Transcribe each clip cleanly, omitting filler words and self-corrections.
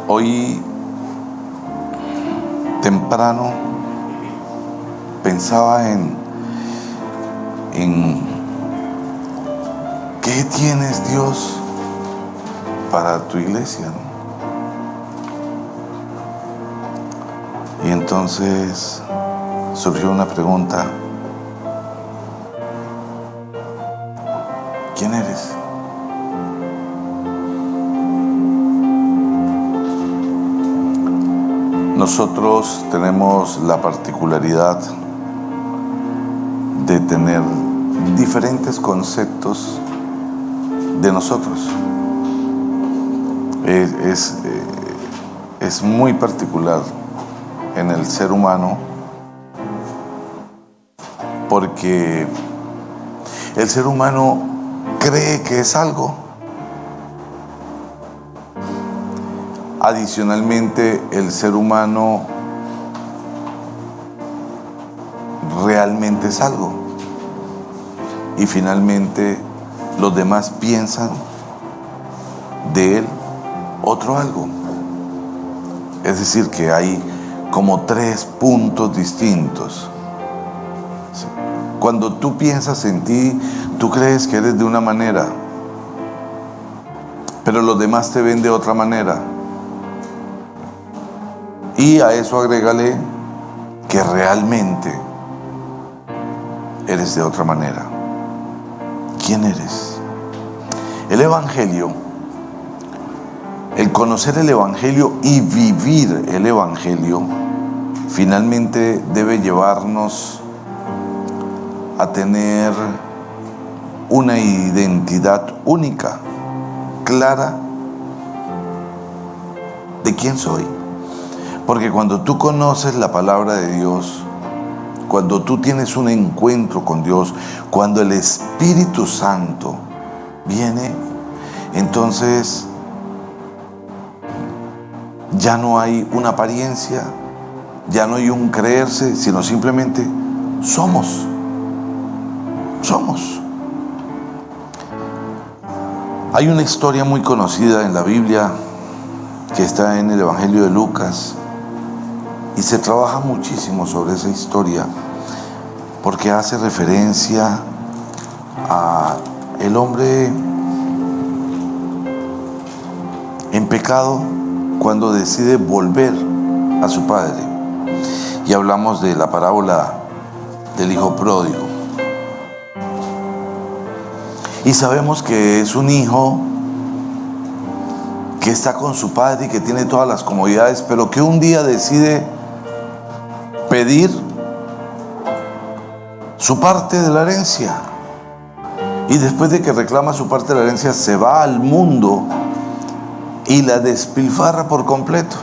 Hoy temprano pensaba en qué tienes, Dios, para tu iglesia, ¿no? Y entonces surgió una pregunta: ¿quién eres? Nosotros tenemos la particularidad de tener diferentes conceptos de nosotros. Es muy particular en el ser humano, porque el ser humano cree que es algo. Adicionalmente, el ser humano realmente es algo. Y finalmente, los demás piensan de él otro algo. Es decir, que hay como 3 puntos distintos. Cuando tú piensas en ti, tú crees que eres de una manera, pero los demás te ven de otra manera. Y a eso agrégale que realmente eres de otra manera. ¿Quién eres? El Evangelio, el conocer el Evangelio y vivir el Evangelio, finalmente debe llevarnos a tener una identidad única, clara, de quién soy. Porque cuando tú conoces la palabra de Dios, cuando tú tienes un encuentro con Dios, cuando el Espíritu Santo viene, entonces ya no hay una apariencia, ya no hay un creerse, sino simplemente somos. Hay una historia muy conocida en la Biblia que está en el Evangelio de Lucas, y se trabaja muchísimo sobre esa historia porque hace referencia a el hombre en pecado cuando decide volver a su padre. Y hablamos de la parábola del hijo pródigo. Y sabemos que es un hijo que está con su padre y que tiene todas las comodidades, pero que un día decide pedir su parte de la herencia. Y después de que reclama su parte de la herencia, se va al mundo y la despilfarra por completo.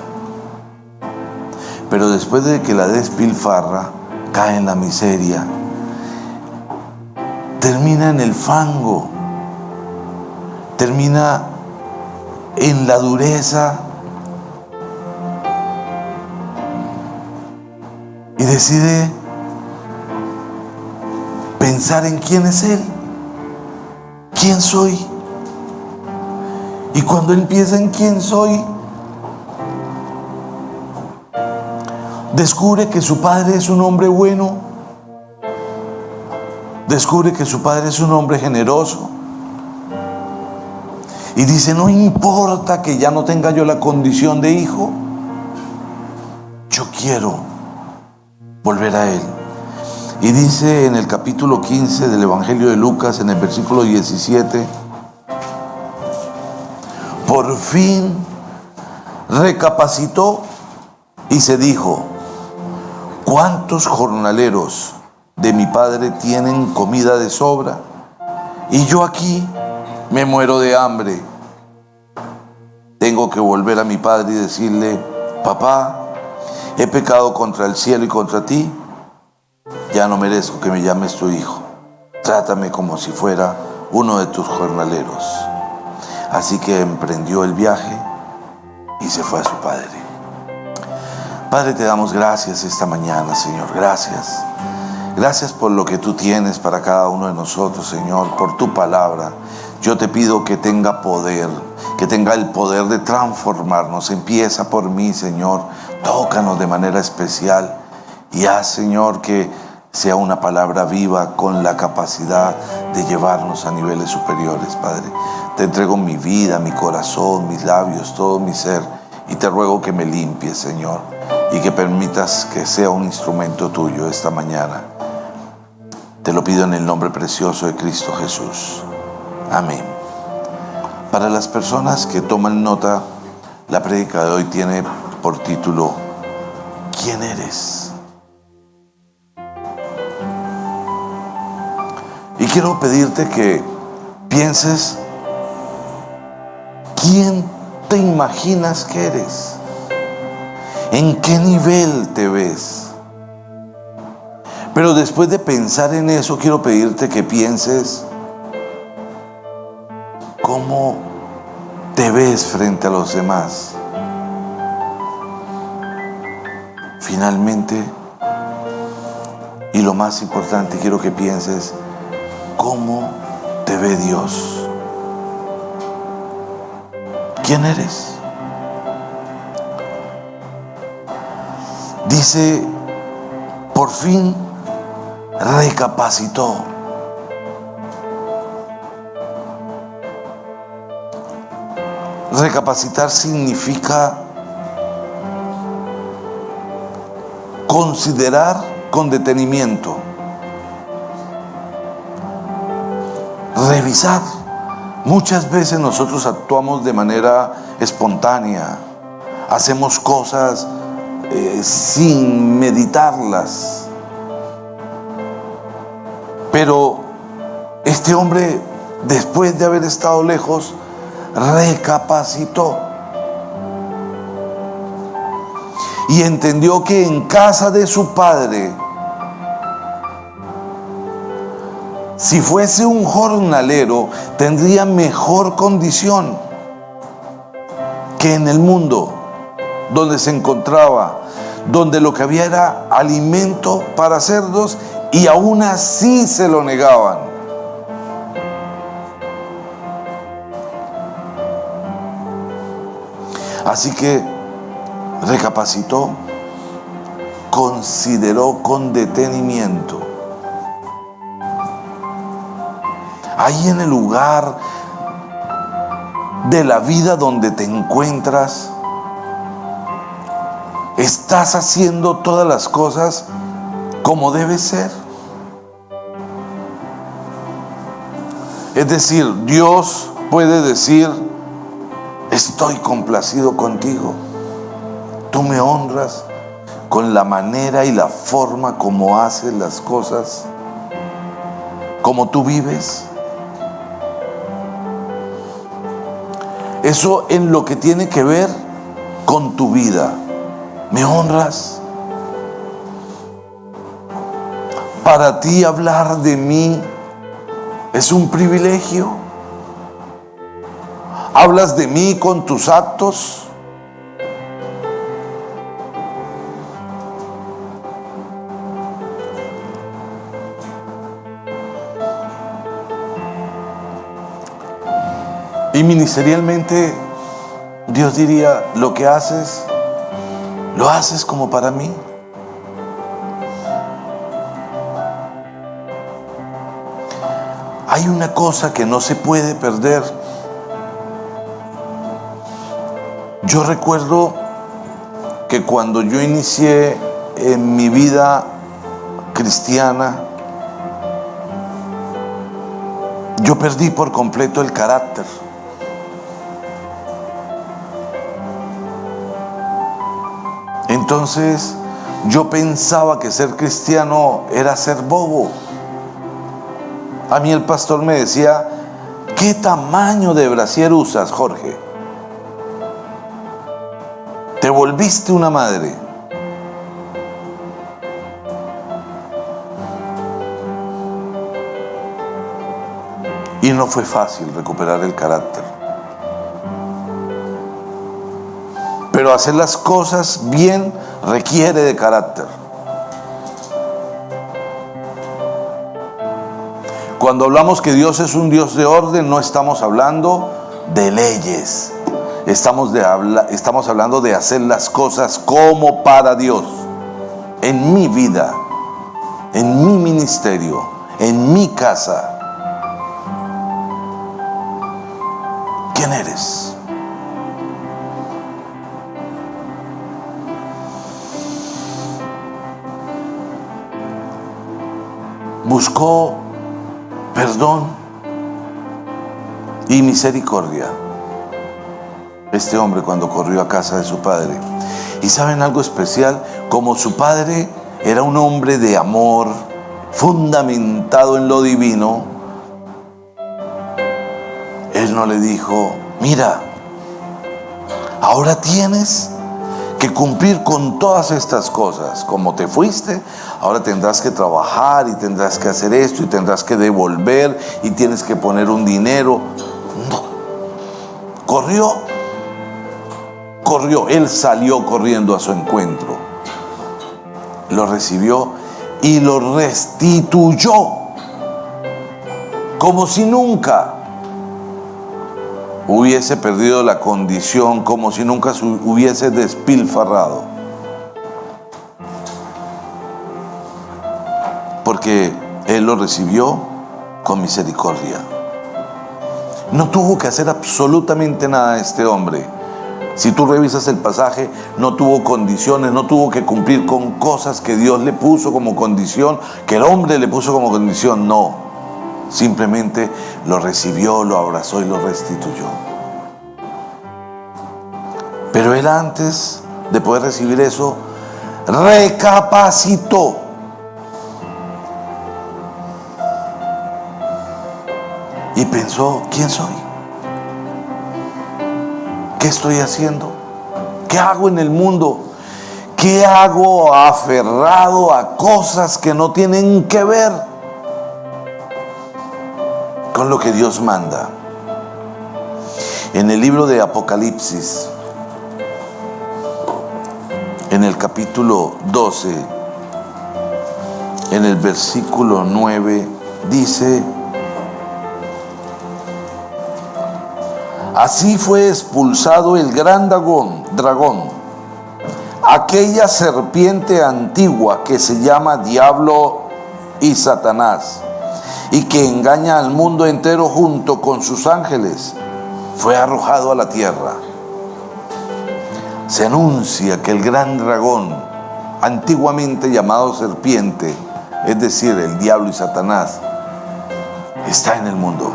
Pero después de que la despilfarra, cae en la miseria, termina en el fango, termina en la dureza, y decide pensar en quién es él, quién soy. Y cuando él piensa en quién soy, descubre que su padre es un hombre bueno, descubre que su padre es un hombre generoso, y dice: no importa que ya no tenga yo la condición de hijo, yo quiero volver a él. Y dice en el capítulo 15 del Evangelio de Lucas, en el versículo 17: por fin recapacitó y se dijo: ¿cuántos jornaleros de mi padre tienen comida de sobra? Y yo aquí me muero de hambre. Tengo que volver a mi padre y decirle: papá, he pecado contra el cielo y contra ti, ya no merezco que me llames tu hijo. Trátame como si fuera uno de tus jornaleros. Así que emprendió el viaje y se fue a su padre. Padre, te damos gracias esta mañana, Señor. Gracias. Gracias por lo que tú tienes para cada uno de nosotros, Señor, por tu palabra. Yo te pido que tenga poder, que tenga el poder de transformarnos. Empieza por mí, Señor. Tócanos de manera especial y haz, Señor, que sea una palabra viva con la capacidad de llevarnos a niveles superiores, Padre. Te entrego mi vida, mi corazón, mis labios, todo mi ser, y te ruego que me limpies, Señor, y que permitas que sea un instrumento tuyo esta mañana. Te lo pido en el nombre precioso de Cristo Jesús. Amén. Para las personas que toman nota, la prédica de hoy tiene por título: ¿Quién eres? Y quiero pedirte que pienses, ¿quién te imaginas que eres? ¿En qué nivel te ves? Pero después de pensar en eso, quiero pedirte que pienses, ¿cómo te ves frente a los demás? Finalmente, y lo más importante, quiero que pienses, ¿cómo te ve Dios? ¿Quién eres? Dice, por fin recapacitó. Recapacitar significa considerar con detenimiento, revisar. Muchas veces nosotros actuamos de manera espontánea, hacemos cosas sin meditarlas. Pero este hombre, después de haber estado lejos, recapacitó y entendió que en casa de su padre, si fuese un jornalero, tendría mejor condición que en el mundo donde se encontraba, donde lo que había era alimento para cerdos y aún así se lo negaban. Así que recapacitó, consideró con detenimiento. Ahí en el lugar de la vida donde te encuentras, ¿estás haciendo todas las cosas como debe ser? Es decir, Dios puede decir, estoy complacido contigo. Tú me honras con la manera y la forma como haces las cosas, como tú vives. Eso en lo que tiene que ver con tu vida. ¿Me honras? Para ti hablar de mí es un privilegio. ¿Hablas de mí con tus actos? Y ministerialmente, Dios diría, lo que haces, lo haces como para mí. Hay una cosa que no se puede perder. Yo recuerdo que cuando yo inicié en mi vida cristiana, yo perdí por completo el carácter. Entonces, yo pensaba que ser cristiano era ser bobo. A mí el pastor me decía, ¿qué tamaño de brasier usas, Jorge? Te volviste una madre. Y no fue fácil recuperar el carácter. Pero hacer las cosas bien requiere de carácter. Cuando hablamos que Dios es un Dios de orden, no estamos hablando de leyes. Estamos hablando de hacer las cosas como para Dios. En mi vida, en mi ministerio, en mi casa. ¿Quién eres? Buscó perdón y misericordia este hombre cuando corrió a casa de su padre. Y ¿saben algo especial? Como su padre era un hombre de amor, fundamentado en lo divino, él no le dijo: mira, ahora tienes que cumplir con todas estas cosas. Como te fuiste, ahora tendrás que trabajar y tendrás que hacer esto y tendrás que devolver y tienes que poner un dinero. No. Corrió, él salió corriendo a su encuentro. Lo recibió y lo restituyó como si nunca hubiese perdido la condición, como si nunca se hubiese despilfarrado. Porque él lo recibió con misericordia. No tuvo que hacer absolutamente nada este hombre. Si tú revisas el pasaje, no tuvo condiciones, no tuvo que cumplir con cosas que Dios le puso como condición, que el hombre le puso como condición. No, simplemente lo recibió, lo abrazó y lo restituyó. Pero él, antes de poder recibir eso, recapacitó. Y pensó: ¿quién soy? ¿Qué estoy haciendo? ¿Qué hago en el mundo? ¿Qué hago aferrado a cosas que no tienen que ver con lo que Dios manda? En el libro de Apocalipsis, en el capítulo 12, en el versículo 9, dice: así fue expulsado el gran dragón, aquella serpiente antigua que se llama Diablo y Satanás, y que engaña al mundo entero junto con sus ángeles, fue arrojado a la tierra. Se anuncia que el gran dragón, antiguamente llamado serpiente, es decir, el diablo y Satanás, está en el mundo.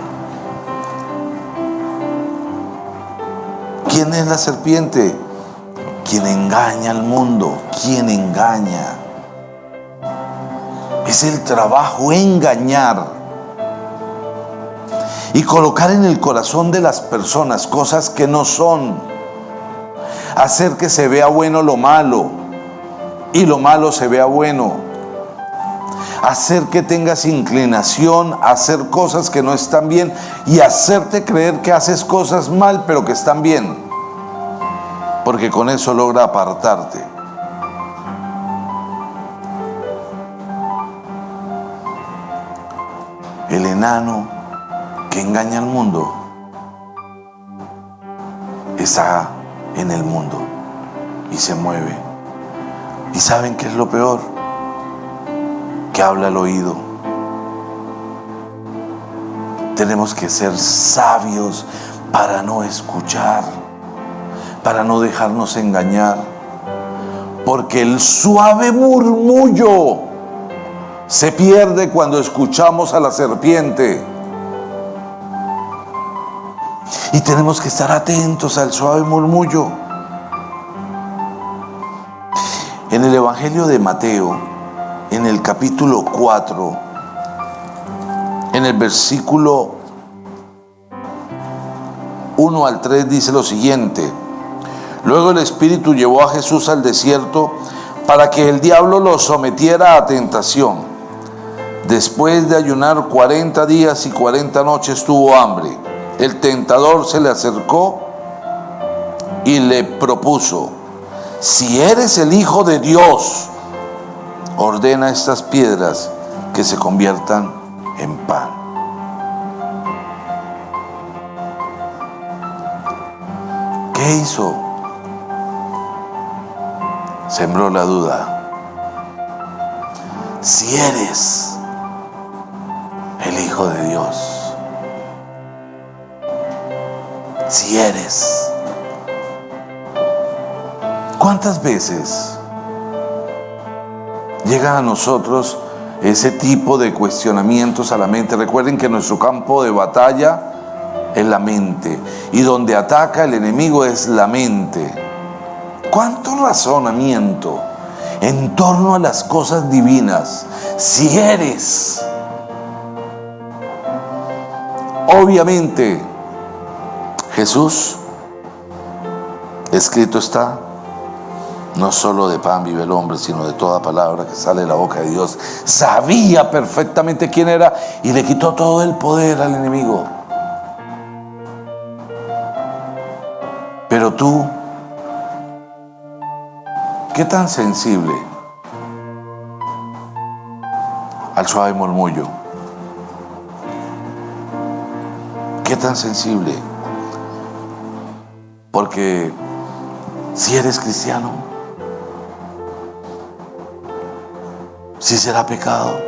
¿Quién es la serpiente? Quien engaña al mundo. Quien engaña. Es el trabajo engañar y colocar en el corazón de las personas cosas que no son. Hacer que se vea bueno lo malo y lo malo se vea bueno. Hacer que tengas inclinación a hacer cosas que no están bien y hacerte creer que haces cosas mal pero que están bien, porque con eso logra apartarte. El enano que engaña al mundo está en el mundo y se mueve. ¿Y saben qué es lo peor? Que habla al oído. Tenemos que ser sabios para no escuchar, para no dejarnos engañar, porque el suave murmullo se pierde cuando escuchamos a la serpiente. Y tenemos que estar atentos al suave murmullo. En el Evangelio de Mateo, en el capítulo 4, en el versículo 1 al 3 dice lo siguiente: luego el Espíritu llevó a Jesús al desierto para que el diablo lo sometiera a tentación. Después de ayunar 40 días y 40 noches tuvo hambre. El tentador se le acercó y le propuso: si eres el Hijo de Dios, ordena estas piedras que se conviertan en pan. ¿Qué hizo? Sembró la duda. Si eres el Hijo de Dios, si eres. ¿Cuántas veces llegan a nosotros ese tipo de cuestionamientos a la mente? Recuerden que nuestro campo de batalla es la mente, y donde ataca el enemigo es la mente. ¿Cuánto razonamiento en torno a las cosas divinas? Si eres, obviamente, Jesús, escrito está, no solo de pan vive el hombre, sino de toda palabra que sale de la boca de Dios. Sabía perfectamente quién era y le quitó todo el poder al enemigo. Pero tú, ¿qué tan sensible al suave murmullo? ¿Qué tan sensible? Porque si eres cristiano, si será pecado.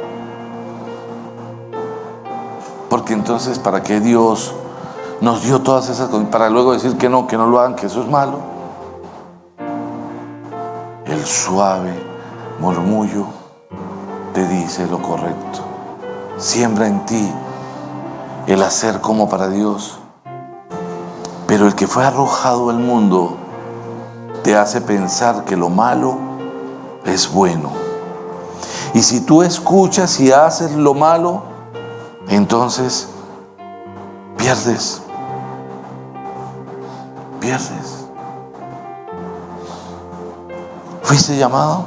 Porque entonces, ¿para qué Dios nos dio todas esas cosas? Para luego decir que no lo hagan, que eso es malo. El suave murmullo te dice lo correcto. Siembra en ti el hacer como para Dios. Pero el que fue arrojado al mundo te hace pensar que lo malo es bueno. Y si tú escuchas y haces lo malo, entonces pierdes. ¿Fuiste llamado?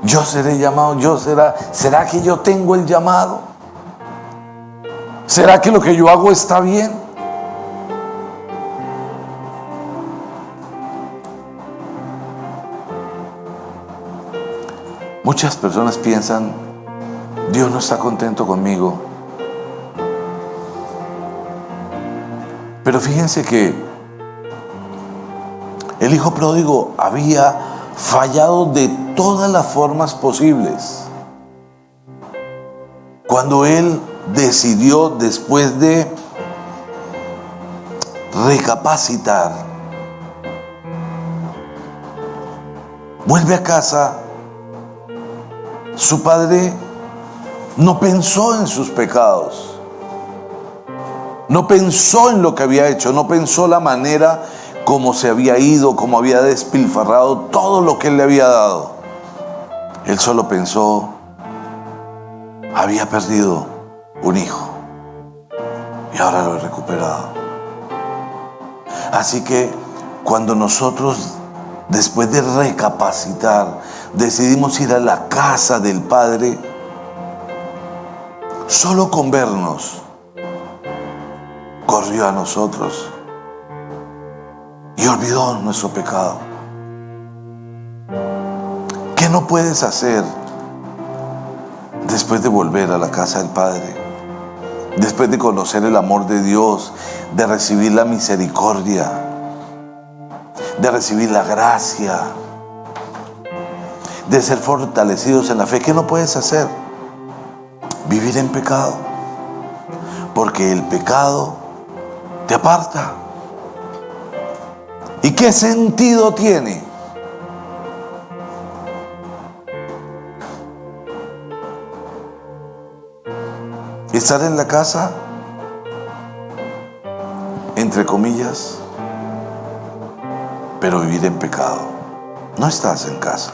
Yo seré llamado. ¿Será que yo tengo el llamado? ¿Será que lo que yo hago está bien? Muchas personas piensan, Dios no está contento conmigo. Pero fíjense que el hijo pródigo había fallado de todas las formas posibles. Cuando él decidió, después de recapacitar, vuelve a casa, su padre no pensó en sus pecados, no pensó en lo que había hecho, no pensó la manera como se había ido, como había despilfarrado todo lo que él le había dado. Él solo pensó, había perdido un hijo y ahora lo he recuperado. Así que cuando nosotros, después de recapacitar, decidimos ir a la casa del Padre, solo con vernos, corrió a nosotros y olvidó nuestro pecado. ¿Qué no puedes hacer después de volver a la casa del Padre? Después de conocer el amor de Dios, de recibir la misericordia, de recibir la gracia, de ser fortalecidos en la fe. ¿Qué no puedes hacer? Vivir en pecado. Porque el pecado te aparta. ¿Y qué sentido tiene? Estar en la casa, entre comillas, pero vivir en pecado. No estás en casa.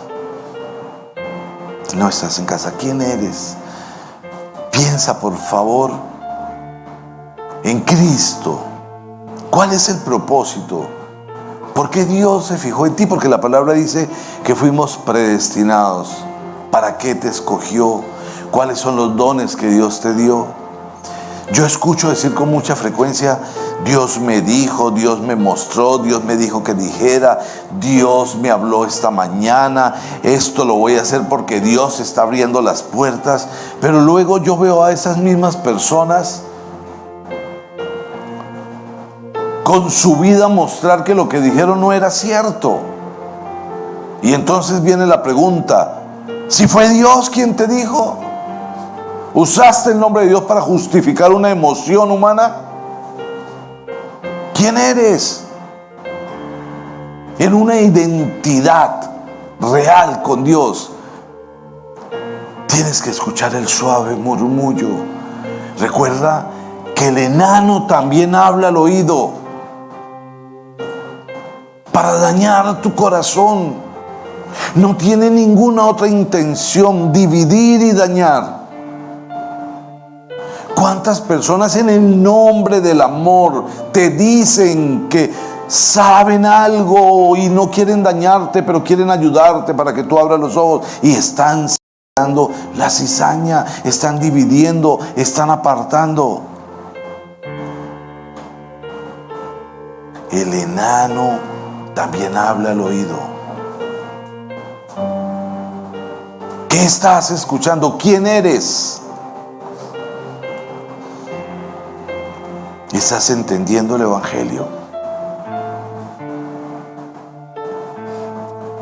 No estás en casa. ¿Quién eres? Piensa, por favor, en Cristo. ¿Cuál es el propósito? ¿Por qué Dios se fijó en ti? Porque la palabra dice que fuimos predestinados. ¿Para qué te escogió? ¿Cuáles son los dones que Dios te dio? Yo escucho decir con mucha frecuencia, Dios me dijo, Dios me mostró, Dios me dijo que dijera, Dios me habló esta mañana, esto lo voy a hacer porque Dios está abriendo las puertas. Pero luego yo veo a esas mismas personas con su vida mostrar que lo que dijeron no era cierto. Y entonces viene la pregunta: si fue Dios quien te dijo, ¿usaste el nombre de Dios para justificar una emoción humana? ¿Quién eres? En una identidad real con Dios, tienes que escuchar el suave murmullo. Recuerda que el enano también habla al oído para dañar tu corazón. No tiene ninguna otra intención, dividir y dañar. ¿Cuántas personas en el nombre del amor te dicen que saben algo y no quieren dañarte, pero quieren ayudarte para que tú abras los ojos, y están dando la cizaña, están dividiendo, están apartando? El enano también habla al oído. ¿Qué estás escuchando? ¿Quién eres? ¿Estás entendiendo el Evangelio?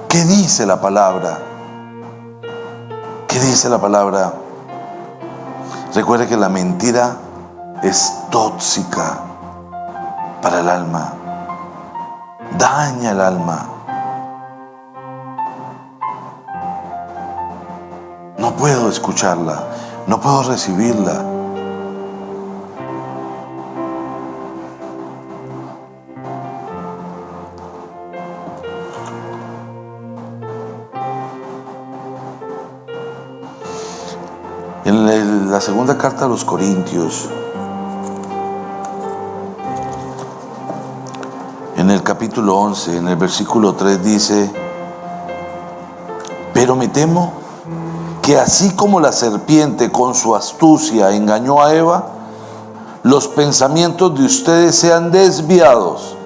¿Qué dice la palabra? ¿Qué dice la palabra? Recuerde que la mentira es tóxica para el alma. Daña el alma. No puedo escucharla, no puedo recibirla. En la segunda carta a los Corintios, en el capítulo 11, en el versículo 3 dice: pero me temo que así como la serpiente con su astucia engañó a Eva, los pensamientos de ustedes sean desviados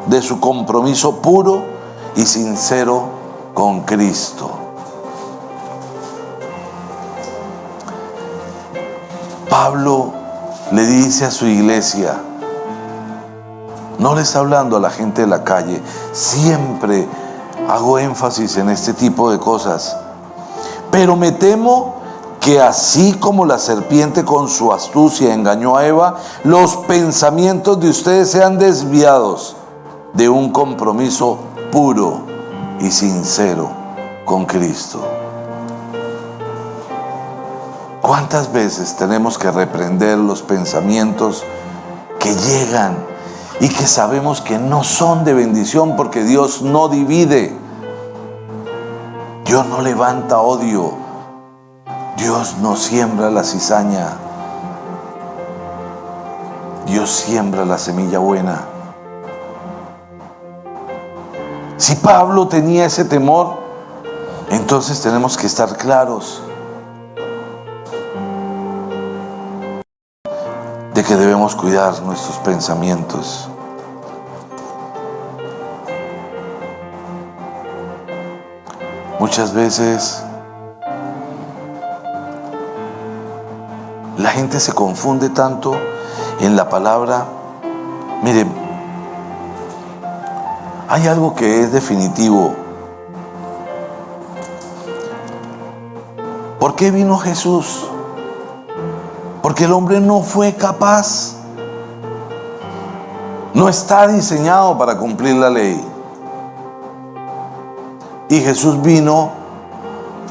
de su compromiso puro y sincero con Cristo. Pablo le dice a su iglesia, no le está hablando a la gente de la calle, siempre hago énfasis en este tipo de cosas, pero me temo que así como la serpiente con su astucia engañó a Eva, los pensamientos de ustedes sean desviados de un compromiso puro y sincero con Cristo. ¿Cuántas veces tenemos que reprender los pensamientos que llegan y que sabemos que no son de bendición? Porque Dios no divide, Dios no levanta odio, Dios no siembra la cizaña, Dios siembra la semilla buena. Si Pablo tenía ese temor, entonces tenemos que estar claros de que debemos cuidar nuestros pensamientos. Muchas veces la gente se confunde tanto en la palabra. Miren, hay algo que es definitivo. ¿Por qué vino Jesús? Porque el hombre no fue capaz, no está diseñado para cumplir la ley. Y Jesús vino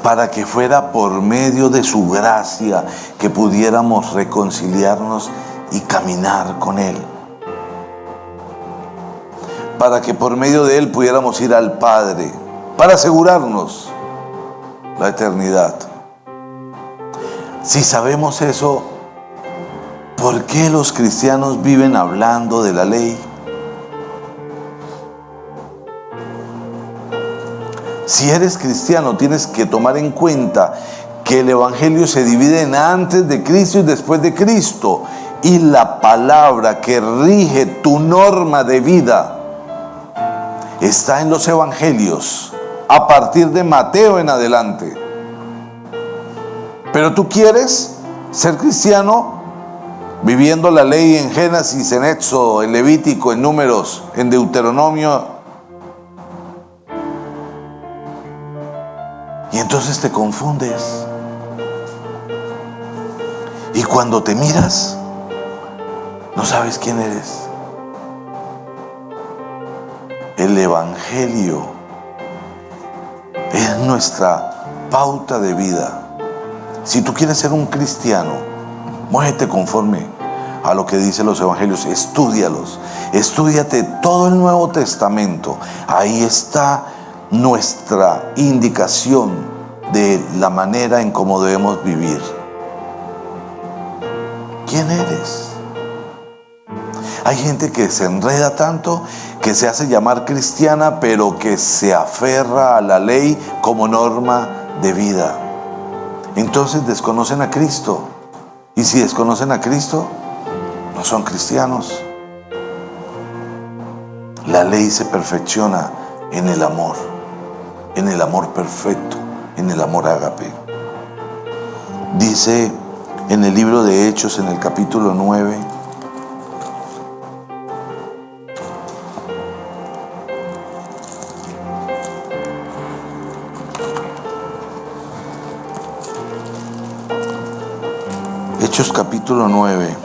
para que fuera por medio de su gracia que pudiéramos reconciliarnos y caminar con Él. Para que por medio de Él pudiéramos ir al Padre, para asegurarnos la eternidad. Si sabemos eso, ¿por qué los cristianos viven hablando de la ley? Si eres cristiano, tienes que tomar en cuenta que el Evangelio se divide en antes de Cristo y después de Cristo. Y la palabra que rige tu norma de vida está en los Evangelios, a partir de Mateo en adelante. Pero tú quieres ser cristiano viviendo la ley en Génesis, en Éxodo, en Levítico, en Números, en Deuteronomio. Y entonces te confundes. Y cuando te miras, no sabes quién eres. El Evangelio es nuestra pauta de vida. Si tú quieres ser un cristiano, muévete conforme a lo que dicen los evangelios, estúdialos, estúdiate todo el Nuevo Testamento. Ahí está nuestra indicación de la manera en cómo debemos vivir. ¿Quién eres? Hay gente que se enreda tanto, que se hace llamar cristiana, pero que se aferra a la ley como norma de vida. Entonces desconocen a Cristo. Y si desconocen a Cristo, no son cristianos. La ley se perfecciona en el amor perfecto, en el amor ágape. Dice en el libro de Hechos, en el capítulo 9, Hechos capítulo 9.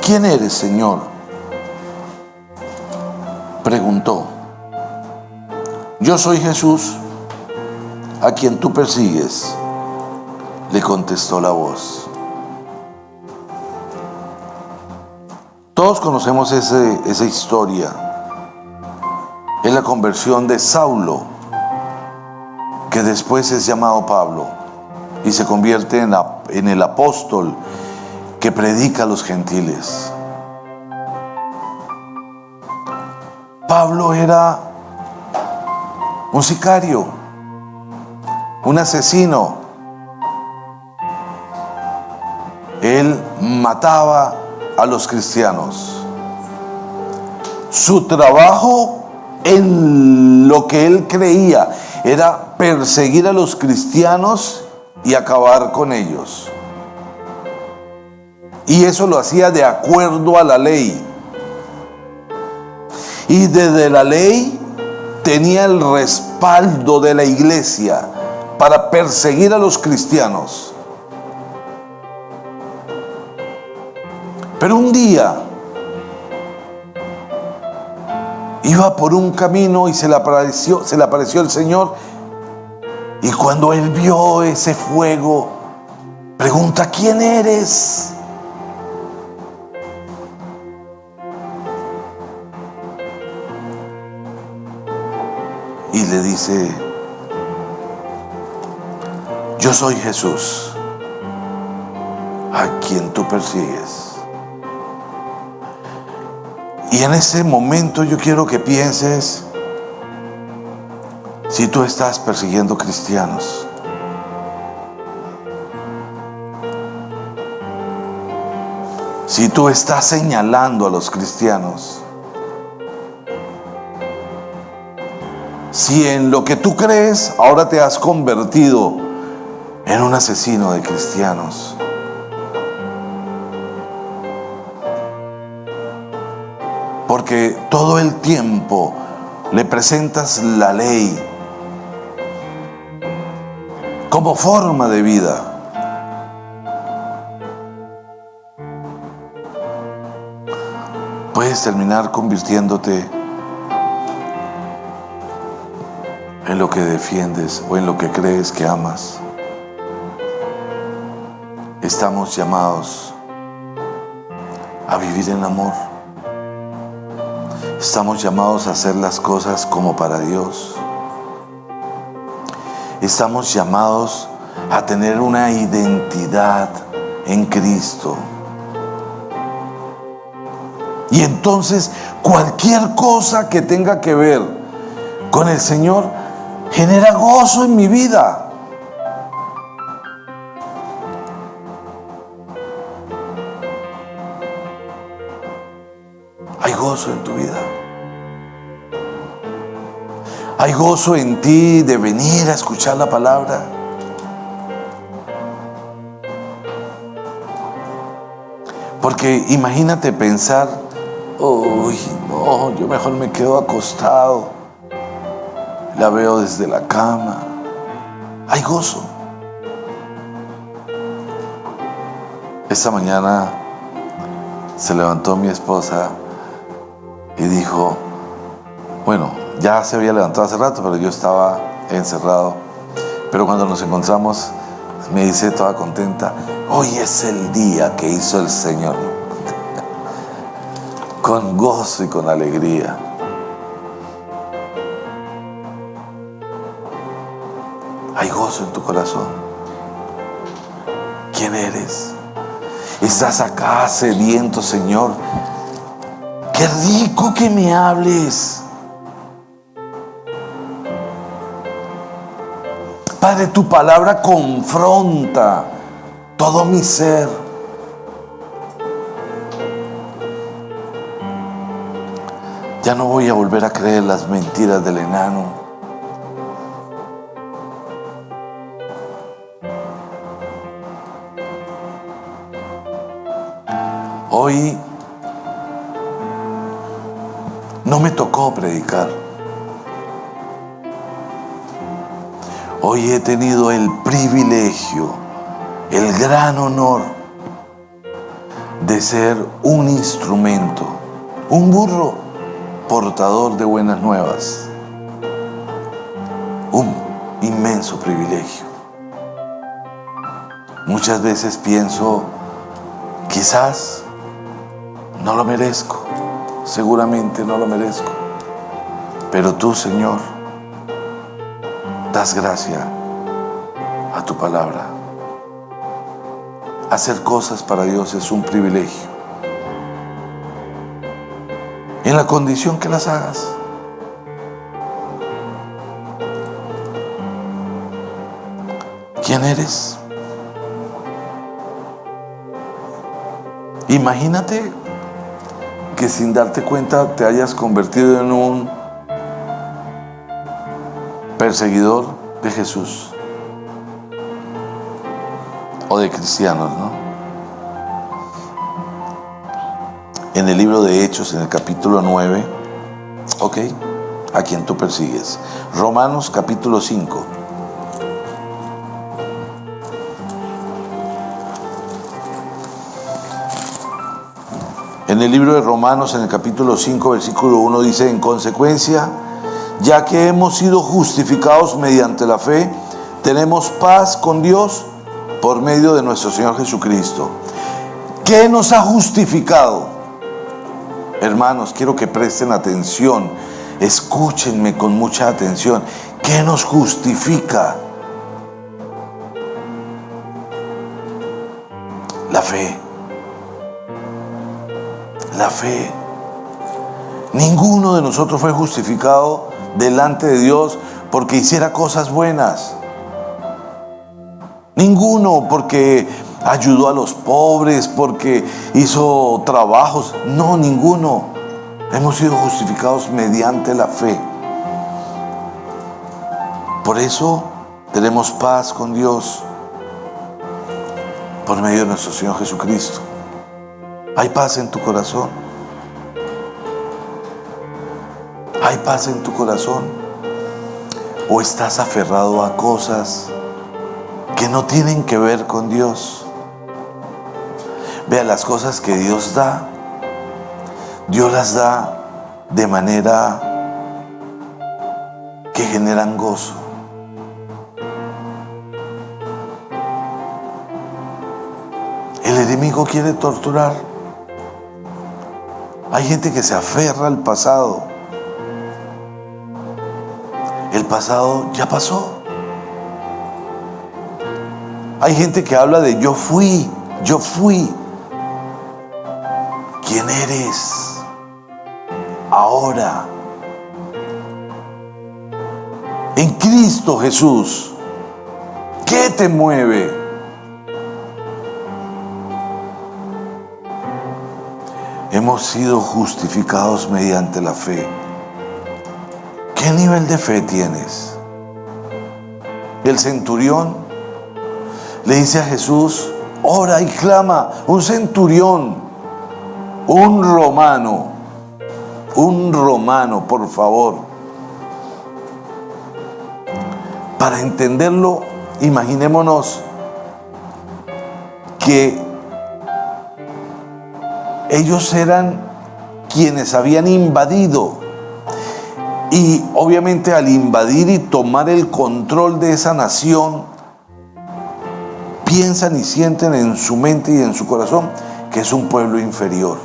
¿Quién eres, Señor?, preguntó. Yo soy Jesús, a quien tú persigues, le contestó la voz. Todos conocemos esa historia. Es la conversión de Saulo, que después es llamado Pablo y se convierte en el apóstol que predica a los gentiles. Pablo era un sicario, un asesino. Él mataba a los cristianos. Su trabajo, en lo que él creía, era perseguir a los cristianos y acabar con ellos. Y eso lo hacía de acuerdo a la ley. Y desde la ley tenía el respaldo de la iglesia para perseguir a los cristianos. Pero un día iba por un camino y se le apareció el Señor. Y cuando él vio ese fuego, pregunta: ¿quién eres? Y le dice: yo soy Jesús, a quien tú persigues. Y en ese momento yo quiero que pienses, si tú estás persiguiendo cristianos, si tú estás señalando a los cristianos, si en lo que tú crees ahora te has convertido en un asesino de cristianos. Porque todo el tiempo le presentas la ley como forma de vida. Puedes terminar convirtiéndote en lo que defiendes o en lo que crees que amas. Estamos llamados a vivir en amor. Estamos llamados a hacer las cosas como para Dios. Estamos llamados a tener una identidad en Cristo. Y entonces cualquier cosa que tenga que ver con el Señor genera gozo en mi vida. Hay gozo en tu vida. Hay gozo en ti de venir a escuchar la palabra. Porque imagínate pensar, uy, no, yo mejor me quedo acostado, la veo desde la cama. Hay gozo. Esta mañana se levantó mi esposa y dijo, bueno, ya se había levantado hace rato, pero yo estaba encerrado. Pero cuando nos encontramos, me dice toda contenta, hoy es el día que hizo el Señor. Con gozo y con alegría. Hay gozo en tu corazón. ¿Quién eres? Estás acá sediento, Señor. Qué rico que me hables. Padre, tu palabra confronta todo mi ser. Ya no voy a volver a creer las mentiras del enano. Hoy no me tocó predicar. Hoy he tenido el privilegio, el gran honor de ser un instrumento, un burro portador de buenas nuevas. Un inmenso privilegio. Muchas veces pienso, quizás no lo merezco, seguramente no lo merezco, pero tú, Señor, das gracia a tu palabra. Hacer cosas para Dios es un privilegio, en la condición que las hagas. ¿Quién eres? Imagínate que sin darte cuenta te hayas convertido en un perseguidor de Jesús o de cristianos, ¿no? En el libro de Hechos, en el capítulo 9, ok, a quien tú persigues. Romanos capítulo 5. En el libro de Romanos, en el capítulo 5, versículo 1, dice, en consecuencia, ya que hemos sido justificados mediante la fe, tenemos paz con Dios por medio de nuestro Señor Jesucristo. ¿Qué nos ha justificado? Hermanos, quiero que presten atención, escúchenme con mucha atención. ¿Qué nos justifica? La fe. La fe. Ninguno de nosotros fue justificado delante de Dios porque hiciera cosas buenas. Ninguno porque ayudó a los pobres, porque hizo trabajos. No, ninguno. Hemos sido justificados mediante la fe. Por eso tenemos paz con Dios por medio de nuestro Señor Jesucristo. ¿Hay paz en tu corazón? ¿Hay paz en tu corazón? ¿O estás aferrado a cosas que no tienen que ver con Dios? Vea, las cosas que Dios da, Dios las da de manera que generan gozo. El enemigo quiere torturar. Hay gente que se aferra al pasado. El pasado ya pasó. Hay gente que habla de yo fui. ¿Quién eres ahora? En Cristo Jesús. ¿Qué te mueve? Hemos sido justificados mediante la fe. ¿Qué nivel de fe tienes? El centurión le dice a Jesús, ora y clama. Un centurión Un romano, por favor. Para entenderlo, imaginémonos que ellos eran quienes habían invadido, y obviamente al invadir y tomar el control de esa nación, piensan y sienten en su mente y en su corazón que es un pueblo inferior,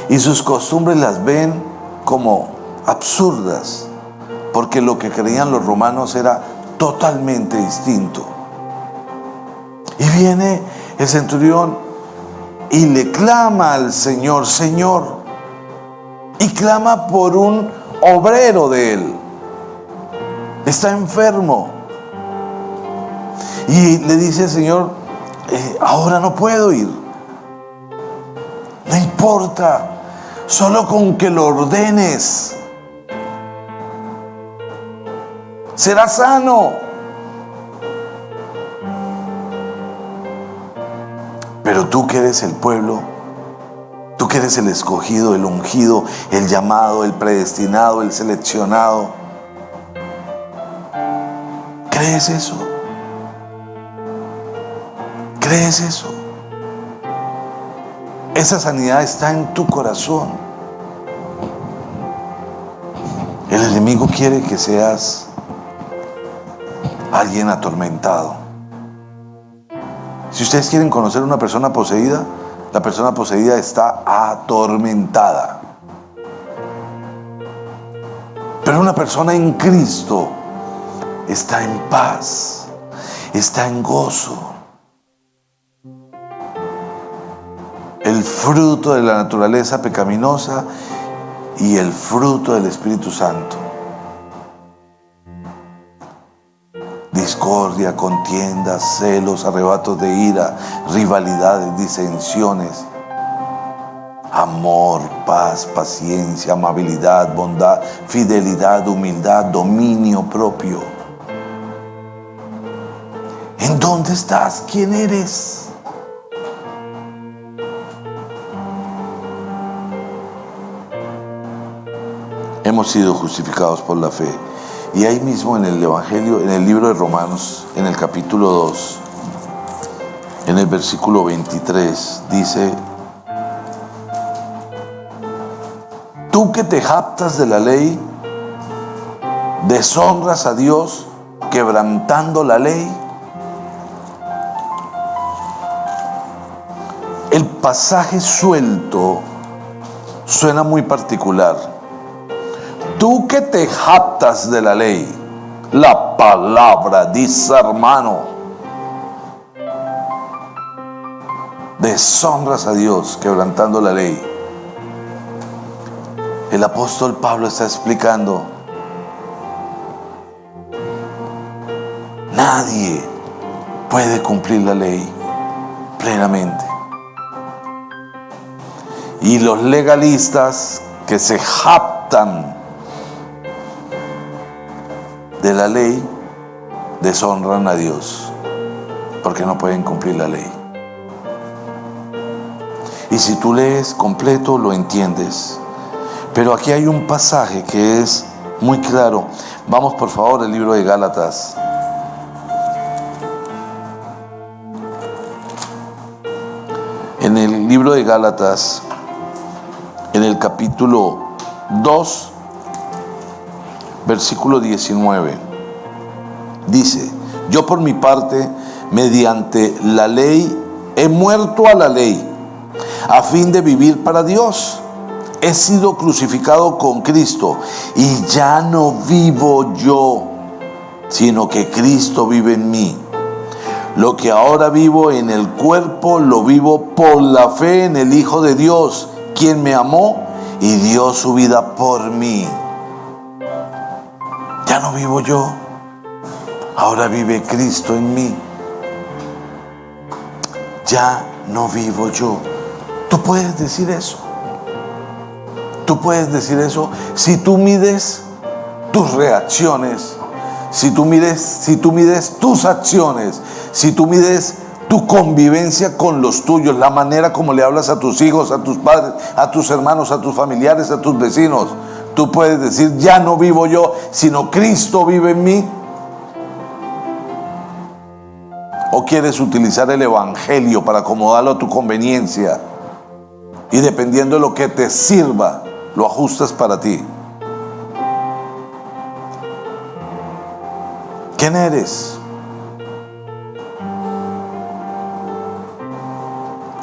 y sus costumbres las ven como absurdas, porque lo que creían los romanos era totalmente distinto. Y viene el centurión y le clama al Señor: Señor, y clama por un obrero de él. Está enfermo. Y le dice el Señor: ahora no puedo ir. No importa, solo con que lo ordenes será sano. Pero tú que eres el pueblo, tú que eres el escogido, el ungido, el llamado, el predestinado, el seleccionado, ¿crees eso? ¿Crees eso? Esa sanidad está en tu corazón. El enemigo quiere que seas alguien atormentado. Si ustedes quieren conocer una persona poseída, la persona poseída está atormentada. Pero una persona en Cristo está en paz, está en gozo. El fruto de la naturaleza pecaminosa y el fruto del Espíritu Santo: discordia, contiendas, celos, arrebatos de ira, rivalidades, disensiones, amor, paz, paciencia, amabilidad, bondad, fidelidad, humildad, dominio propio. ¿En dónde estás? ¿Quién eres? Hemos sido justificados por la fe. Y ahí mismo en el Evangelio, en el libro de Romanos, en el capítulo 2, en el versículo 23, dice: tú que te jactas de la ley, deshonras a Dios quebrantando la ley. El pasaje suelto suena muy particular. Tú que te jactas de la ley, la palabra dice, hermano, deshonras a Dios quebrantando la ley. El apóstol Pablo está explicando: nadie puede cumplir la ley plenamente. Y los legalistas que se jactan de la ley deshonran a Dios, porque no pueden cumplir la ley. Y si tú lees completo lo entiendes. Pero aquí hay un pasaje que es muy claro. Vamos por favor al libro de Gálatas. En el libro de Gálatas, en el capítulo 2, versículo 19, dice: yo por mi parte, mediante la ley, he muerto a la ley, a fin de vivir para Dios. He sido crucificado con Cristo, y ya no vivo yo, sino que Cristo vive en mí. Lo que ahora vivo en el cuerpo, lo vivo por la fe en el Hijo de Dios, quien me amó y dio su vida por mí. Ya no vivo yo, ahora vive Cristo en mí. Ya no vivo yo. Tú puedes decir eso. Tú puedes decir eso si tú mides tus reacciones, si tú mides tus acciones, si tú mides tu convivencia con los tuyos, la manera como le hablas a tus hijos, a tus padres, a tus hermanos, a tus familiares, a tus vecinos. Tú puedes decir, ya no vivo yo, sino Cristo vive en mí. ¿O quieres utilizar el evangelio para acomodarlo a tu conveniencia? Y dependiendo de lo que te sirva, lo ajustas para ti. ¿Quién eres?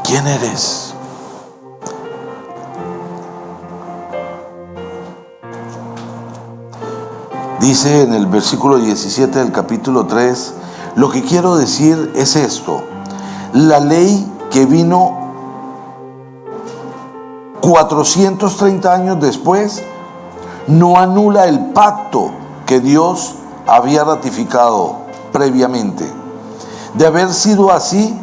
¿Quién eres? Dice en el versículo 17 del capítulo 3, lo que quiero decir es esto: la ley que vino 430 años después no anula el pacto que Dios había ratificado previamente. De haber sido así,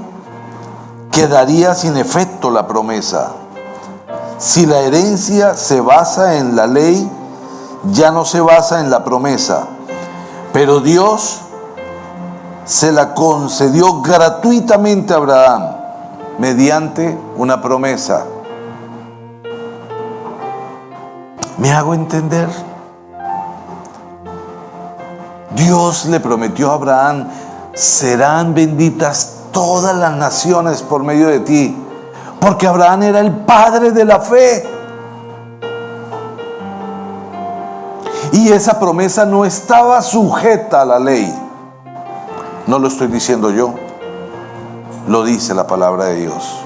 quedaría sin efecto la promesa. Si la herencia se basa en la ley, ya no se basa en la promesa. Pero Dios se la concedió gratuitamente a Abraham mediante una promesa. ¿Me hago entender? Dios le prometió a Abraham: serán benditas todas las naciones por medio de ti, porque Abraham era el padre de la fe. Y esa promesa no estaba sujeta a la ley. No lo estoy diciendo yo, lo dice la palabra de Dios.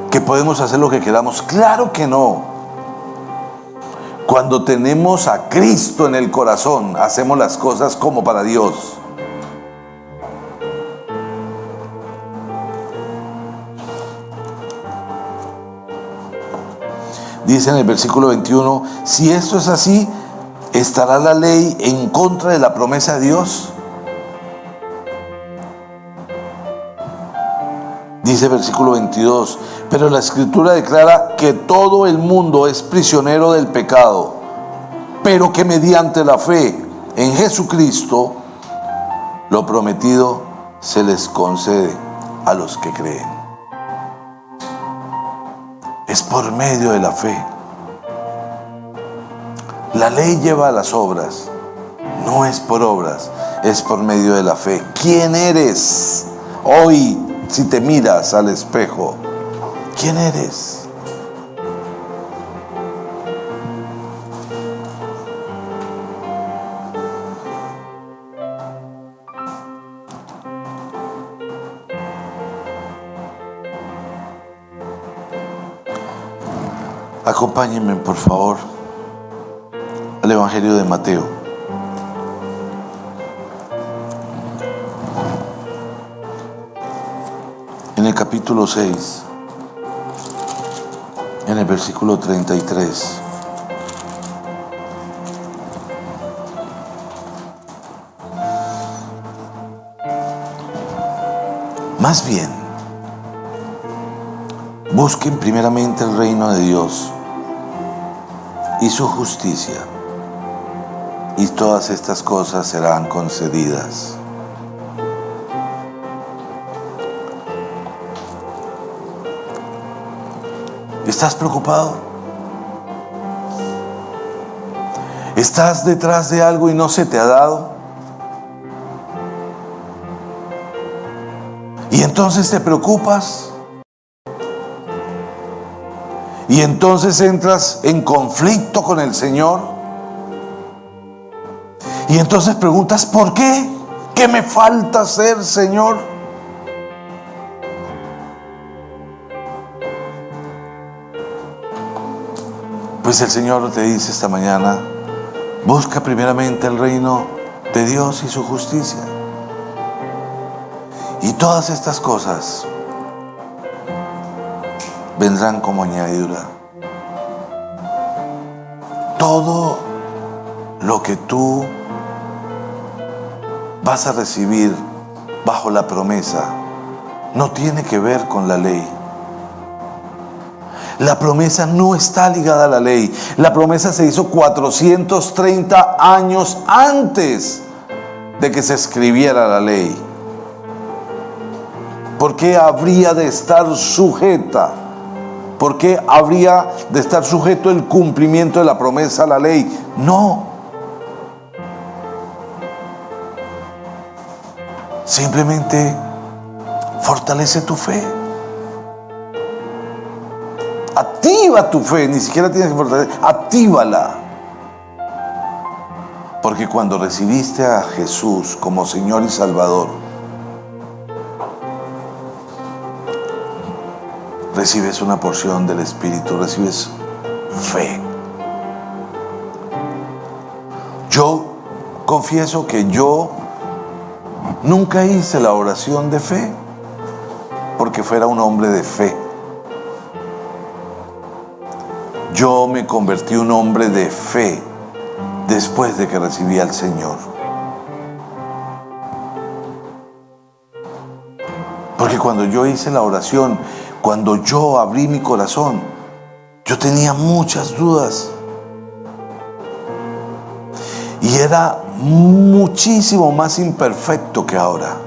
¿Que podemos hacer lo que queramos? Claro que no. Cuando tenemos a Cristo en el corazón, hacemos las cosas como para Dios. Dice en el versículo 21, si esto es así, ¿estará la ley en contra de la promesa de Dios? Dice versículo 22, pero la Escritura declara que todo el mundo es prisionero del pecado, pero que mediante la fe en Jesucristo, lo prometido se les concede a los que creen. Es por medio de la fe. La ley lleva a las obras, no es por obras, es por medio de la fe. ¿Quién eres hoy si te miras al espejo? ¿Quién eres? Acompáñenme, por favor, al Evangelio de Mateo. En el capítulo 6, en el versículo 33. Más bien, busquen primeramente el reino de Dios y su justicia, y todas estas cosas serán concedidas. ¿Estás preocupado? ¿Estás detrás de algo y no se te ha dado? Y entonces te preocupas. Y entonces entras en conflicto con el Señor. Y entonces preguntas, ¿por qué? ¿Qué me falta hacer, Señor? Pues el Señor te dice esta mañana, busca primeramente el reino de Dios y su justicia. Y todas estas cosas vendrán como añadidura. Todo lo que tú vas a recibir bajo la promesa no tiene que ver con la ley. La promesa no está ligada a la ley. La promesa se hizo 430 años antes de que se escribiera la ley. ¿Por qué habría de estar sujeta? ¿Por qué habría de estar sujeto el cumplimiento de la promesa a la ley? No. Simplemente fortalece tu fe. Activa tu fe, ni siquiera tienes que fortalecer, actívala. Porque cuando recibiste a Jesús como Señor y Salvador, recibes una porción del Espíritu, recibes fe. Yo confieso que yo nunca hice la oración de fe porque fuera un hombre de fe. Yo me convertí en un hombre de fe después de que recibí al Señor. Porque cuando yo hice la oración, cuando yo abrí mi corazón, yo tenía muchas dudas. Y era muchísimo más imperfecto que ahora.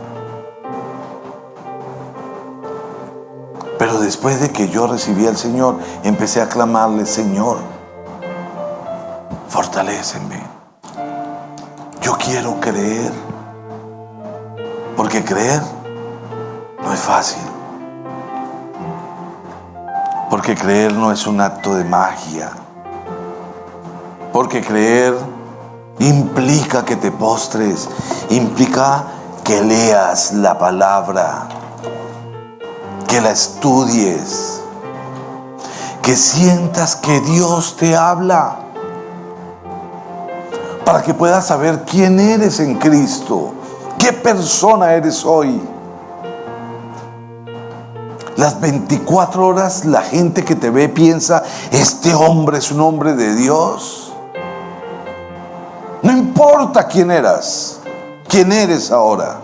Pero después de que yo recibí al Señor, empecé a clamarle: Señor, fortaléceme. Yo quiero creer. Porque creer no es fácil. Porque creer no es un acto de magia. Porque creer implica que te postres, implica que leas la palabra, que la estudies, que sientas que Dios te habla, para que puedas saber quién eres en Cristo, qué persona eres hoy. Las 24 horas la gente que te ve piensa: este hombre es un hombre de Dios. No importa quién eras, quién eres ahora.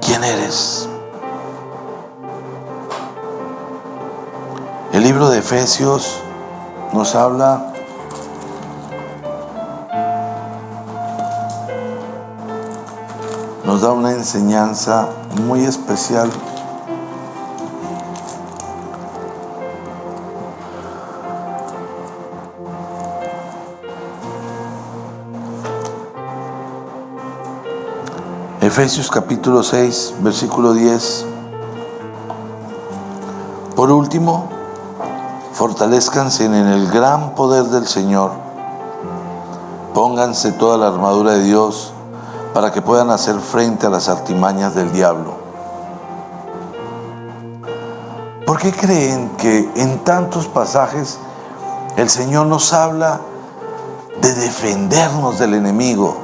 ¿Quién eres? El libro de Efesios nos habla nos da una enseñanza muy especial. Efesios capítulo 6, versículo 10. Por último, fortalezcanse en el gran poder del Señor. Pónganse toda la armadura de Dios para que puedan hacer frente a las artimañas del diablo. ¿Por qué creen que en tantos pasajes el Señor nos habla de defendernos del enemigo?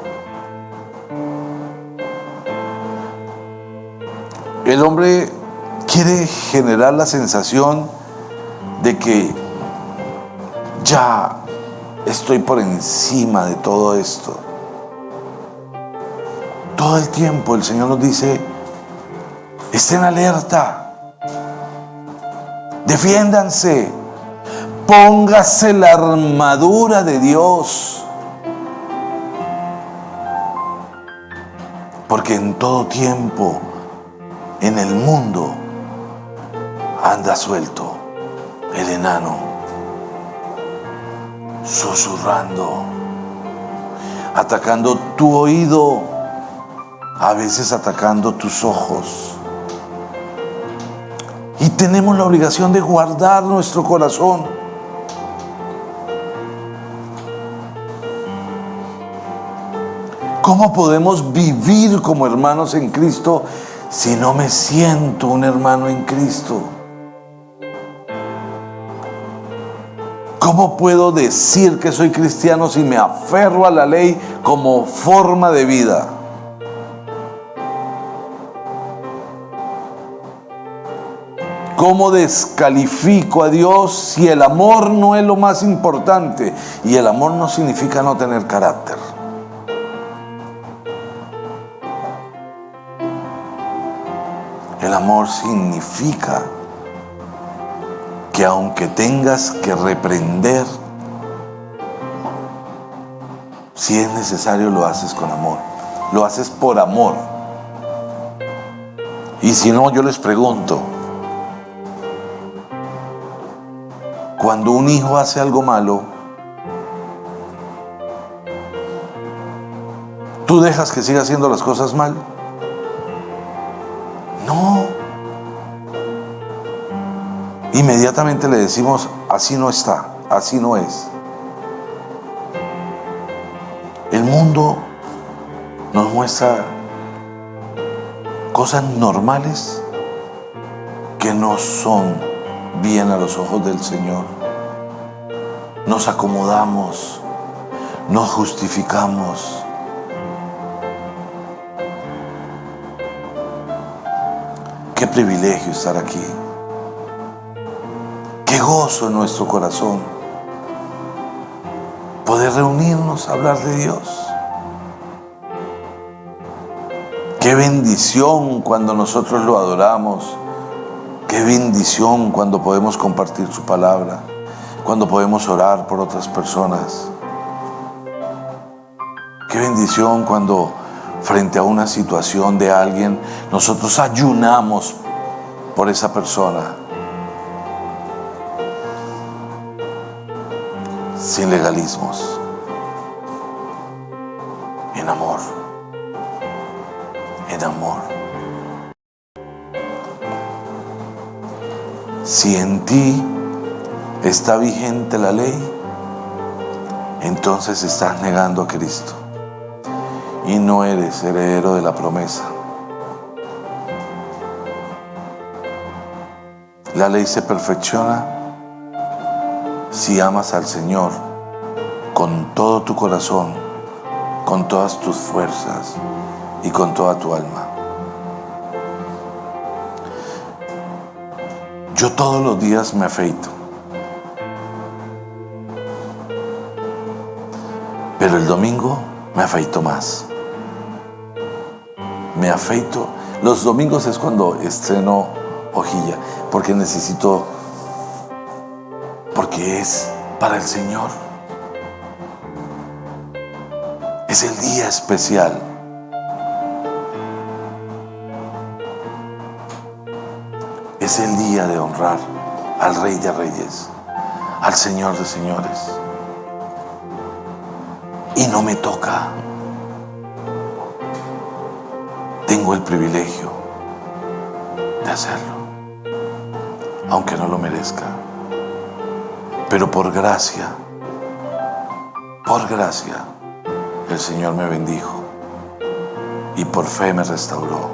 El hombre quiere generar la sensación de que ya estoy por encima de todo esto. Todo el tiempo el Señor nos dice: estén alerta, defiéndanse, póngase la armadura de Dios. Porque en todo tiempo en el mundo anda suelto el enano, susurrando, atacando tu oído, a veces atacando tus ojos. Y tenemos la obligación de guardar nuestro corazón. ¿Cómo podemos vivir como hermanos en Cristo si no me siento un hermano en Cristo? ¿Cómo puedo decir que soy cristiano si me aferro a la ley como forma de vida? ¿Cómo descalifico a Dios si el amor no es lo más importante? Y el amor no significa no tener carácter. El amor significa que aunque tengas que reprender, si es necesario lo haces con amor, lo haces por amor. Y si no, yo les pregunto, cuando un hijo hace algo malo, ¿tú dejas que siga haciendo las cosas mal? No. Inmediatamente le decimos, así no está, así no es. El mundo nos muestra cosas normales que no son bien a los ojos del Señor. Nos acomodamos, nos justificamos. Qué privilegio estar aquí. Qué gozo en nuestro corazón poder reunirnos a hablar de Dios. Qué bendición cuando nosotros lo adoramos. Qué bendición cuando podemos compartir su palabra, cuando podemos orar por otras personas. Qué bendición cuando frente a una situación de alguien nosotros ayunamos por esa persona. Sin legalismos, en amor, en amor. Si en ti está vigente la ley, entonces estás negando a Cristo y no eres heredero de la promesa. La ley se perfecciona si amas al Señor con todo tu corazón, con todas tus fuerzas y con toda tu alma. Yo todos los días me afeito, pero el domingo me afeito más. Me afeito. Los domingos es cuando estreno hojilla, porque es para el Señor. Es el día especial. Es el día de honrar al Rey de Reyes, al Señor de Señores. Y no me toca. Tengo el privilegio de hacerlo, aunque no lo merezca. Pero por gracia, el Señor me bendijo y por fe me restauró.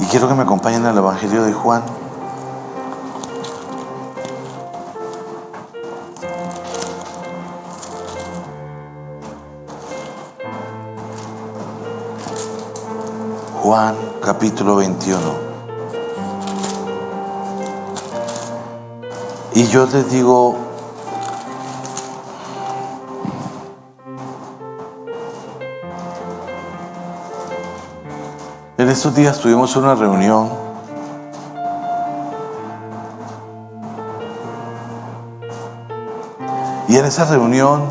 Y quiero que me acompañen al Evangelio de Juan. Juan capítulo 21. Y yo les digo, en estos días tuvimos una reunión y en esa reunión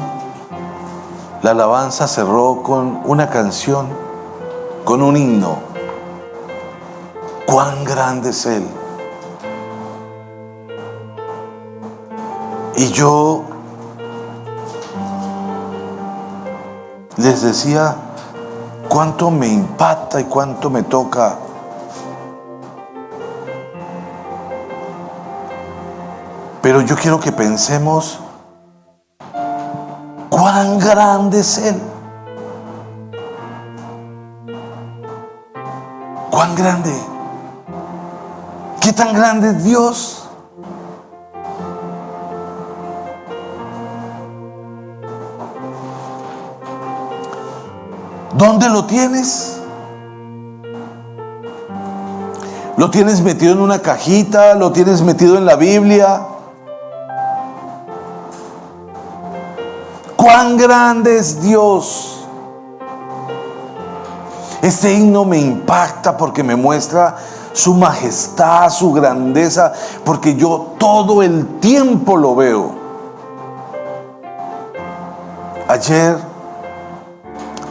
la alabanza cerró con una canción, con un himno. Cuán grande es Él. Y yo les decía cuánto me impacta y cuánto me toca pero yo quiero que pensemos cuán grande es Él. ¿Cuán grande? ¿Qué tan grande es Dios? ¿Dónde lo tienes? ¿Lo tienes metido en una cajita? ¿Lo tienes metido en la Biblia? cuán grande es Dios. Este himno me impacta porque me muestra su majestad, su grandeza, porque yo todo el tiempo lo veo. Ayer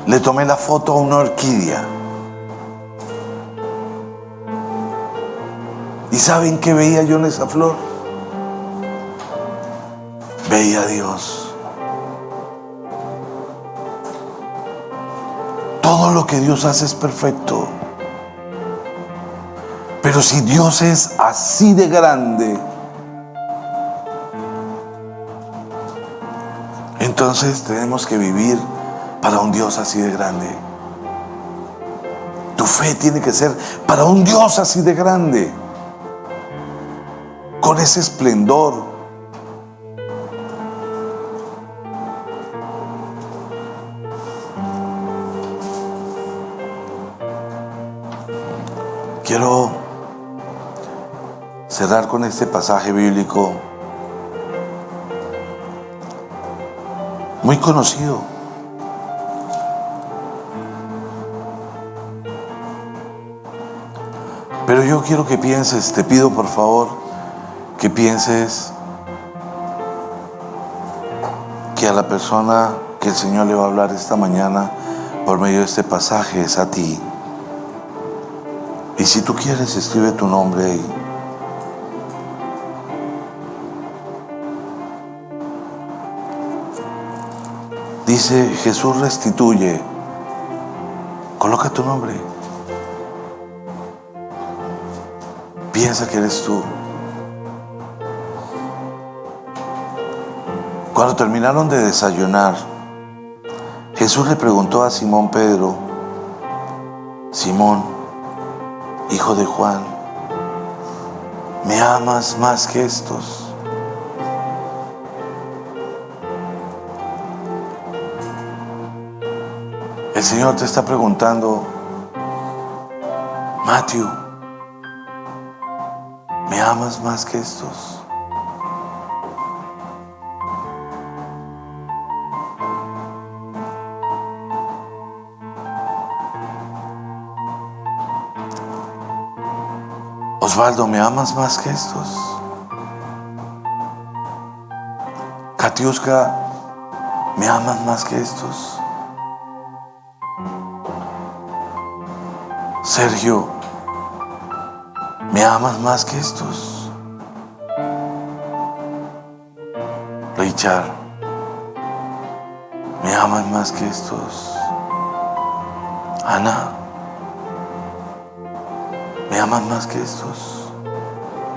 le tomé la foto a una orquídea. ¿Y saben qué veía yo en esa flor? Veía a Dios. Todo lo que Dios hace es perfecto. Pero si Dios es así de grande, entonces tenemos que vivir para un Dios así de grande. Tu fe tiene que ser para un Dios así de grande, con ese esplendor. Quiero cerrar con este pasaje bíblico muy conocido. Pero yo quiero que pienses, te pido por favor, que pienses que a la persona que el Señor le va a hablar esta mañana por medio de este pasaje es a ti. Y si tú quieres, escribe tu nombre ahí. Dice, Jesús restituye. Coloca tu nombre. Piensa que eres tú. Cuando terminaron de desayunar, Jesús le preguntó a Simón Pedro: Simón, hijo de Juan, ¿me amas más que estos? El Señor te está preguntando: Matthew, ¿me amas más que estos? Osvaldo, ¿me amas más que estos? Katiuska, ¿me amas más que estos? Sergio, ¿me amas más que estos? Richard, ¿me amas más que estos? Ana, ¿me amas más que estos?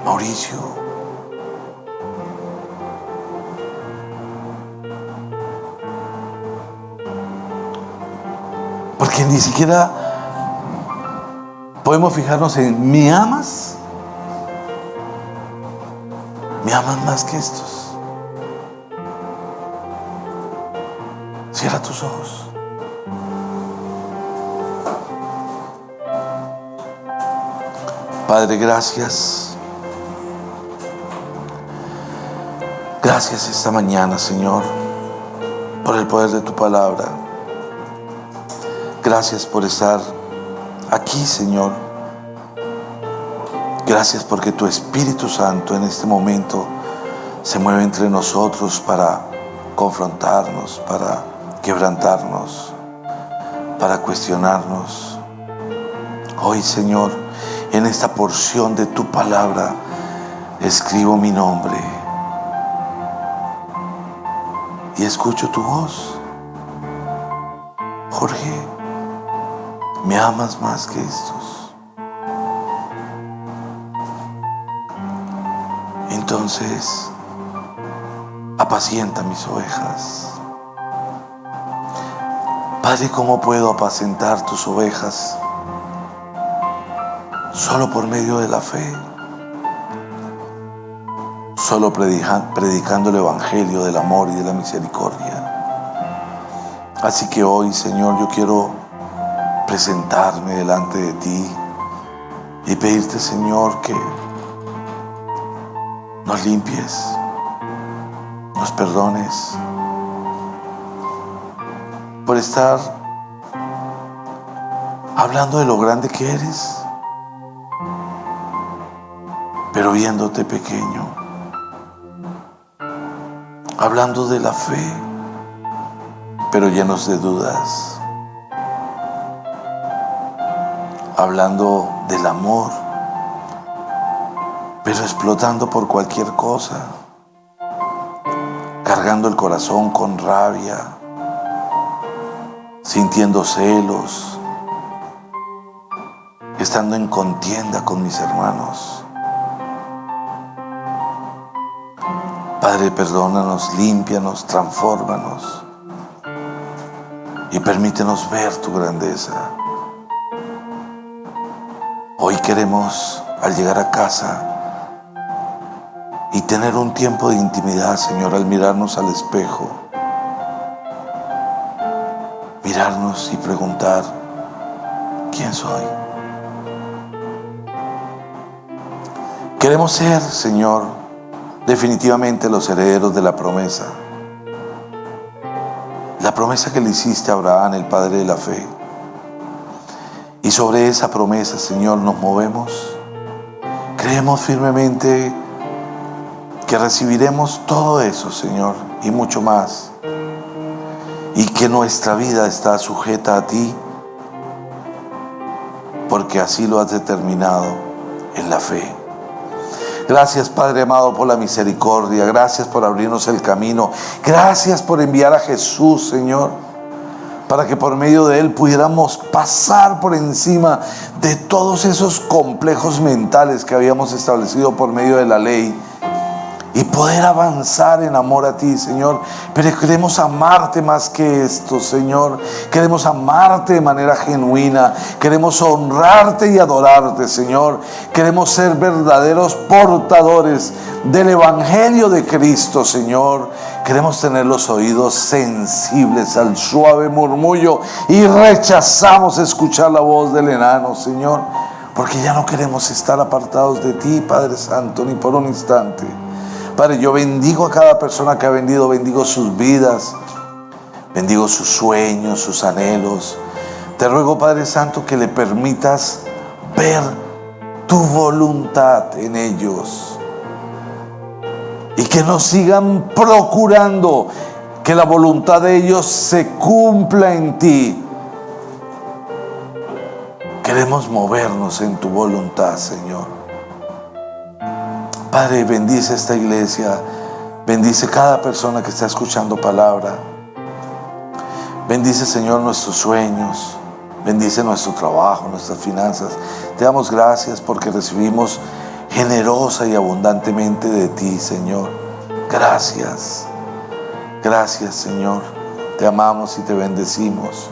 Mauricio, porque ni siquiera podemos fijarnos en ¿me amas? ¿Me amas más que estos? Cierra tus ojos. Padre, gracias. Gracias esta mañana, Señor, por el poder de tu palabra. Gracias por estar aquí, Señor. Gracias porque tu Espíritu Santo en este momento se mueve entre nosotros para confrontarnos, para quebrantarnos, para cuestionarnos. Hoy, Señor, en esta porción de tu palabra escribo mi nombre y escucho tu voz. Jorge, ¿me amas más que estos? Entonces, apacienta mis ovejas. Padre, ¿cómo puedo apacentar tus ovejas? Solo por medio de la fe. Solo predicando el evangelio del amor y de la misericordia. Así que hoy, Señor, yo quiero presentarme delante de ti y pedirte, Señor, que nos limpies, nos perdones, por estar hablando de lo grande que eres, pero viéndote pequeño. Hablando de la fe, pero llenos de dudas. Hablando del amor, pero explotando por cualquier cosa. Cargando el corazón con rabia, sintiendo celos, estando en contienda con mis hermanos. Padre, perdónanos, límpianos, transfórmanos y permítenos ver tu grandeza. Hoy queremos, al llegar a casa, y tener un tiempo de intimidad, Señor, al mirarnos al espejo, mirarnos y preguntar, ¿quién soy? Queremos ser, Señor, definitivamente los herederos de la promesa que le hiciste a Abraham, el padre de la fe. Y sobre esa promesa, Señor, nos movemos. Creemos firmemente que recibiremos todo eso, Señor, y mucho más. Y que nuestra vida está sujeta a ti, porque así lo has determinado en la fe. Gracias, Padre amado, por la misericordia. Gracias por abrirnos el camino. Gracias por enviar a Jesús, Señor, para que por medio de Él pudiéramos pasar por encima de todos esos complejos mentales que habíamos establecido por medio de la ley y poder avanzar en amor a ti, Señor. Pero queremos amarte más que esto, Señor. Queremos amarte de manera genuina. Queremos honrarte y adorarte, Señor. Queremos ser verdaderos portadores del Evangelio de Cristo, Señor. Queremos tener los oídos sensibles al suave murmullo y rechazamos escuchar la voz del enano, Señor, porque ya no queremos estar apartados de ti, Padre Santo, ni por un instante. Padre, yo bendigo a cada persona que ha venido, bendigo sus vidas, bendigo sus sueños, sus anhelos. Te ruego, Padre Santo, que le permitas ver tu voluntad en ellos y que nos sigan procurando que la voluntad de ellos se cumpla en ti. Queremos movernos en tu voluntad, Señor. Padre, bendice esta iglesia, bendice cada persona que está escuchando palabra. Bendice, Señor, nuestros sueños, bendice nuestro trabajo, nuestras finanzas. Te damos gracias porque recibimos generosa y abundantemente de ti, Señor. Gracias, gracias, Señor. Te amamos y te bendecimos.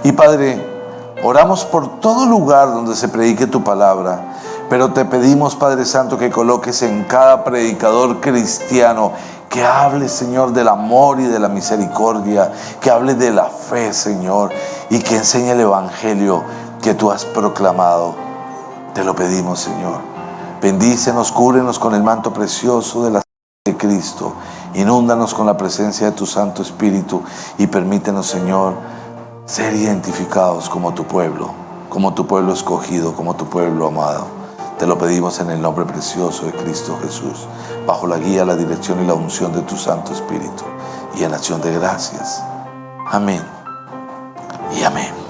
Y Padre, oramos por todo lugar donde se predique tu palabra. Pero te pedimos, Padre Santo, que coloques en cada predicador cristiano, que hable, Señor, del amor y de la misericordia, que hable de la fe, Señor, y que enseñe el Evangelio que tú has proclamado. Te lo pedimos, Señor. Bendícenos, cúbrenos con el manto precioso de la sangre de Cristo. Inúndanos con la presencia de tu Santo Espíritu y permítenos, Señor, ser identificados como tu pueblo escogido, como tu pueblo amado. Te lo pedimos en el nombre precioso de Cristo Jesús, bajo la guía, la dirección y la unción de tu Santo Espíritu, y en acción de gracias. Amén y amén.